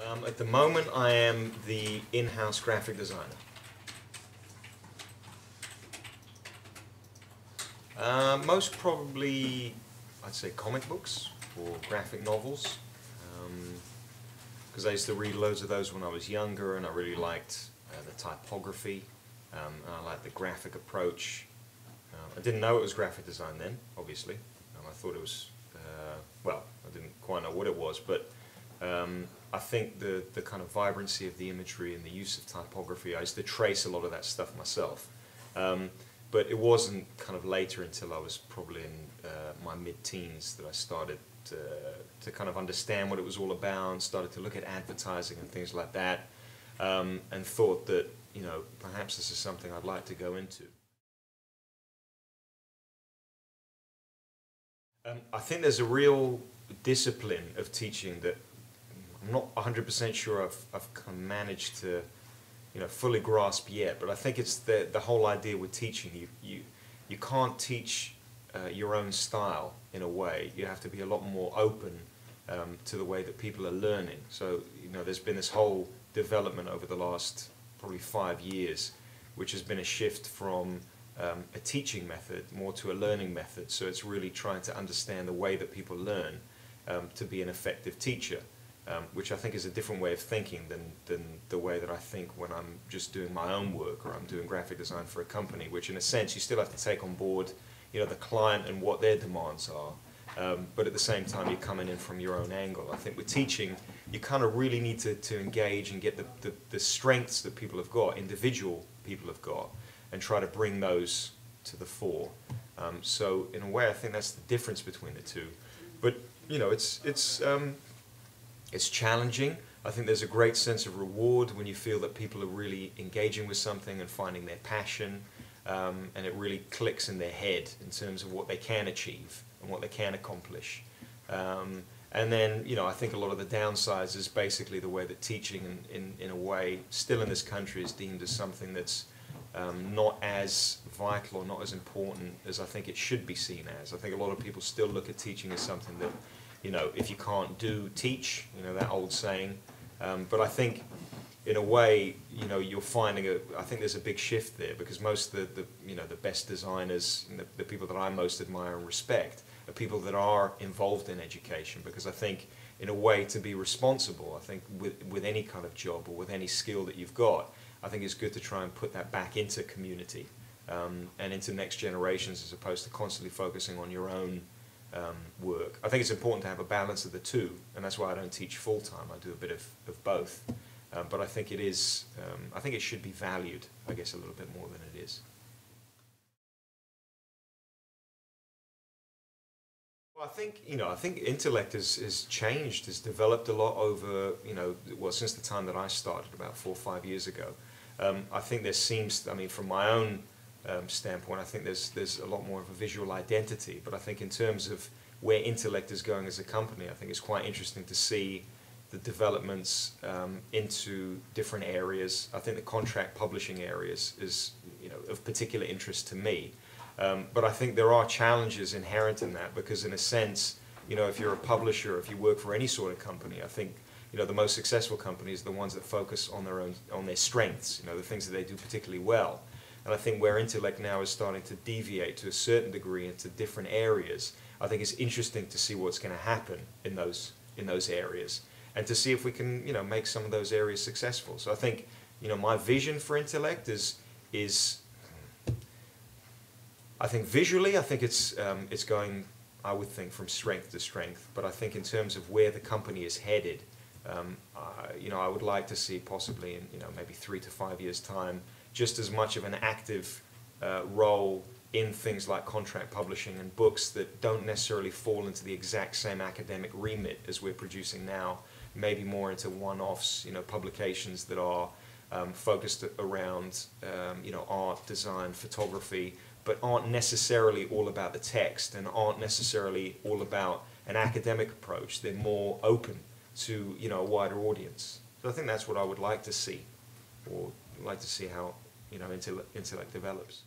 At the moment, I am the in-house graphic designer. Most probably, I'd say comic books or graphic novels, because I used to read loads of those when I was younger, and I really liked the typography, and I liked the graphic approach. I didn't know it was graphic design then, obviously. I thought it was, well, I didn't quite know what it was, but I think the kind of vibrancy of the imagery and the use of typography, I used to trace a lot of that stuff myself. But it wasn't kind of later until I was probably in my mid-teens that I started to kind of understand what it was all about, started to look at advertising and things like that, and thought that, you know, perhaps this is something I'd like to go into. I think there's a real discipline of teaching that I'm not 100% sure I've kind of managed to, you know, fully grasp yet. But I think it's the whole idea with teaching. You can't teach your own style in a way. You have to be a lot more open to the way that people are learning. So, you know, there's been this whole development over the last probably 5 years, which has been a shift from a teaching method more to a learning method. So it's really trying to understand the way that people learn to be an effective teacher, which I think is a different way of thinking than the way that I think when I'm just doing my own work or I'm doing graphic design for a company, which in a sense you still have to take on board, you know, the client and what their demands are. But at the same time, you're coming in from your own angle. I think with teaching, you kind of really need to engage and get the strengths that people have got, individual people have got, and try to bring those to the fore. So in a way, I think that's the difference between the two. But you know, it's challenging. I think there's a great sense of reward when you feel that people are really engaging with something and finding their passion, and it really clicks in their head in terms of what they can achieve and what they can accomplish. And then, you know, I think a lot of the downsides is basically the way that teaching, in a way, still in this country is deemed as something that's not as vital or not as important as I think it should be seen as. I think a lot of people still look at teaching as something that, you know, if you can't do, teach, you know, that old saying. But I think, in a way, you know, you're finding I think there's a big shift there, because most of the you know, the best designers, and the people that I most admire and respect are people that are involved in education, because I think, in a way, to be responsible, I think with any kind of job or with any skill that you've got, I think it's good to try and put that back into community and into next generations, as opposed to constantly focusing on your own work. I think it's important to have a balance of the two, and that's why I don't teach full-time. I do a bit of both. But I think it is, I think it should be valued, I guess, a little bit more than it is. Well, I think, you know, I think Intellect has changed, has developed a lot over, you know, well, since the time that I started about 4 or 5 years ago. I think there seems, I mean, from my own standpoint, I think there's a lot more of a visual identity. But I think in terms of where Intellect is going as a company, I think it's quite interesting to see the developments into different areas. I think the contract publishing areas is, you know, of particular interest to me. But I think there are challenges inherent in that, because in a sense, you know, if you're a publisher, if you work for any sort of company, I think, you know, the most successful companies are the ones that focus on their strengths, you know, the things that they do particularly well. And I think where Intellect now is starting to deviate to a certain degree into different areas, I think it's interesting to see what's going to happen in those areas, and to see if we can, you know, make some of those areas successful. So I think, you know, my vision for Intellect is I think visually, I think it's going, I would think, from strength to strength. But I think in terms of where the company is headed, you know, I would like to see possibly in, you know, maybe 3 to 5 years' time, just as much of an active role in things like contract publishing and books that don't necessarily fall into the exact same academic remit as we're producing now, maybe more into one-offs, you know, publications that are focused around, you know, art, design, photography, but aren't necessarily all about the text and aren't necessarily all about an academic approach. They're more open to, you know, a wider audience. So I think that's what I would like to see, or like to see how, you know, Intellect develops.